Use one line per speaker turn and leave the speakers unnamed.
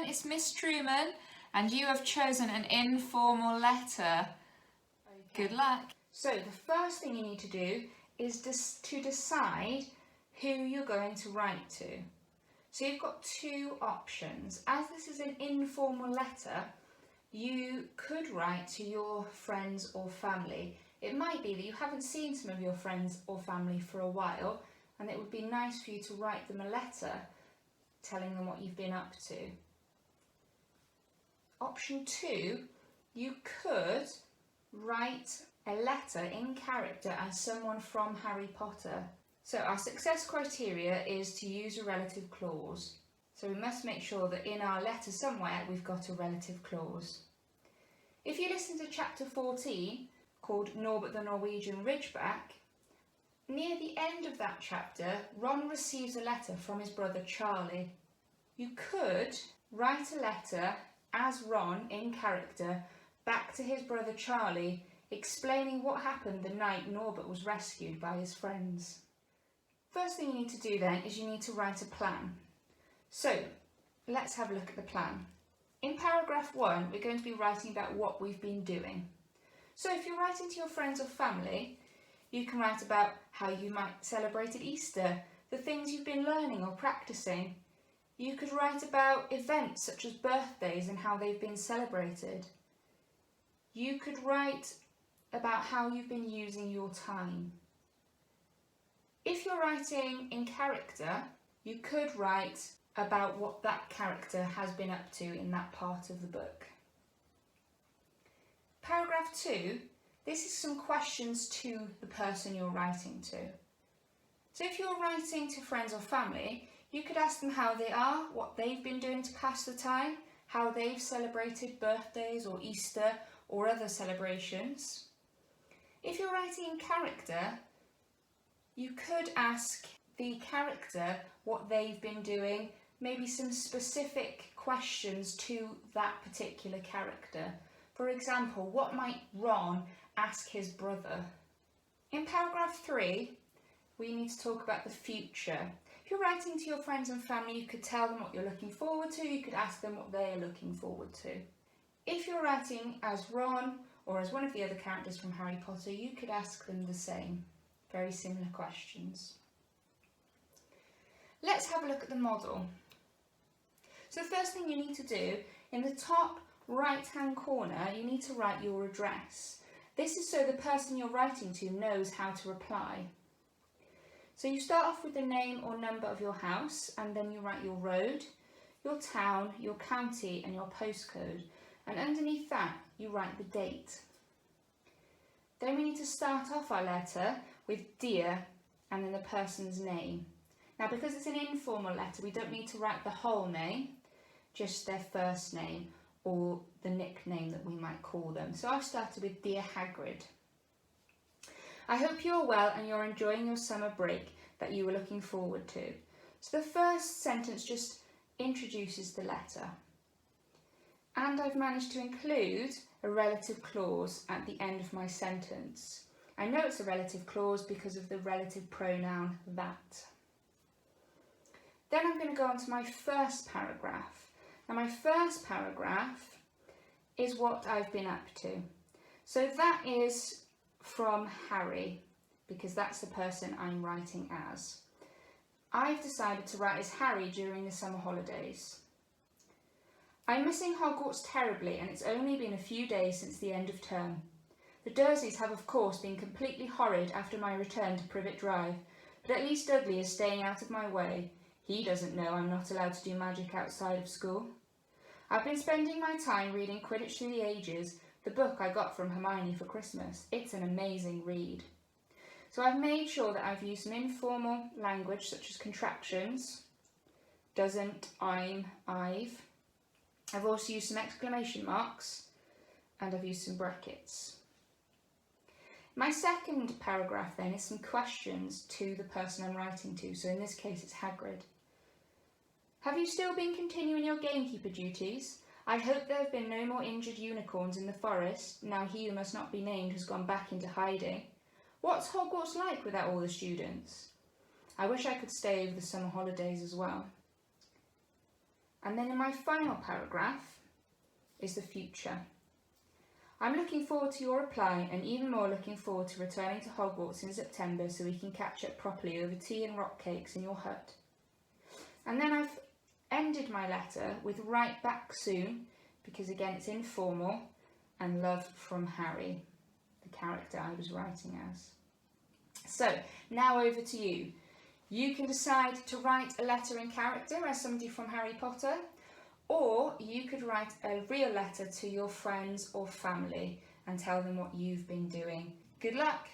it's Miss Truman, and you have chosen an informal letter. Okay. Good luck.
So the first thing you need to do is to decide who you're going to write to. So you've got two options. As this is an informal letter, you could write to your friends or family. It might be that you haven't seen some of your friends or family for a while, and it would be nice for you to write them a letter telling them what you've been up to. Option 2, you could write a letter in character as someone from Harry Potter. So our success criteria is to use a relative clause. So we must make sure that in our letter somewhere we've got a relative clause. If you listen to chapter 14, called Norbert the Norwegian Ridgeback, near the end of that chapter, Ron receives a letter from his brother Charlie. You could write a letter as Ron in character back to his brother Charlie, explaining what happened the night Norbert was rescued by his friends. First thing you need to do then is you need to write a plan. So let's have a look at the plan. In paragraph 1, we're going to be writing about what we've been doing. So if you're writing to your friends or family, you can write about how you might celebrated Easter, the things you've been learning or practicing. You could write about events such as birthdays and how they've been celebrated. You could write about how you've been using your time. If you're writing in character, you could write about what that character has been up to in that part of the book. Paragraph 2, this is some questions to the person you're writing to. So if you're writing to friends or family, you could ask them how they are, what they've been doing to pass the time, how they've celebrated birthdays or Easter or other celebrations. If you're writing in character, you could ask the character what they've been doing, maybe some specific questions to that particular character. For example, what might Ron ask his brother? In paragraph 3, we need to talk about the future. If you're writing to your friends and family, you could tell them what you're looking forward to, you could ask them what they're looking forward to. If you're writing as Ron or as one of the other characters from Harry Potter, you could ask them the same, very similar questions. Let's have a look at the model. So the first thing you need to do, in the top right-hand corner, you need to write your address. This is so the person you're writing to knows how to reply. So you start off with the name or number of your house, and then you write your road, your town, your county and your postcode, and underneath that you write the date. Then we need to start off our letter with dear and then the person's name. Now because it's an informal letter, we don't need to write the whole name, just their first name or the nickname that we might call them. So I've started with Dear Hagrid. I hope you're well and you're enjoying your summer break that you were looking forward to. So the first sentence just introduces the letter. And I've managed to include a relative clause at the end of my sentence. I know it's a relative clause because of the relative pronoun that. Then I'm going to go on to my first paragraph. Now my first paragraph is what I've been up to. So that is from Harry, because that's the person I'm writing as. I've decided to write as Harry during the summer holidays. I'm missing Hogwarts terribly, and it's only been a few days since the end of term. The Dursleys have of course been completely horrid after my return to Privet Drive, but at least Dudley is staying out of my way. He doesn't know I'm not allowed to do magic outside of school. I've been spending my time reading Quidditch Through the Ages, the book I got from Hermione for Christmas. It's an amazing read. So I've made sure that I've used some informal language such as contractions, doesn't, I'm, I've. I've also used some exclamation marks and I've used some brackets. My second paragraph then is some questions to the person I'm writing to, so in this case it's Hagrid. Have you still been continuing your gamekeeper duties? I hope there have been no more injured unicorns in the forest, now he who must not be named has gone back into hiding. What's Hogwarts like without all the students? I wish I could stay over the summer holidays as well. And then in my final paragraph is the future. I'm looking forward to your reply and even more looking forward to returning to Hogwarts in September so we can catch up properly over tea and rock cakes in your hut. And then I've ended my letter with write back soon, because again it's informal, and love from Harry, the character I was writing as. So now over to you. You can decide to write a letter in character as somebody from Harry Potter, or you could write a real letter to your friends or family and tell them what you've been doing. Good luck!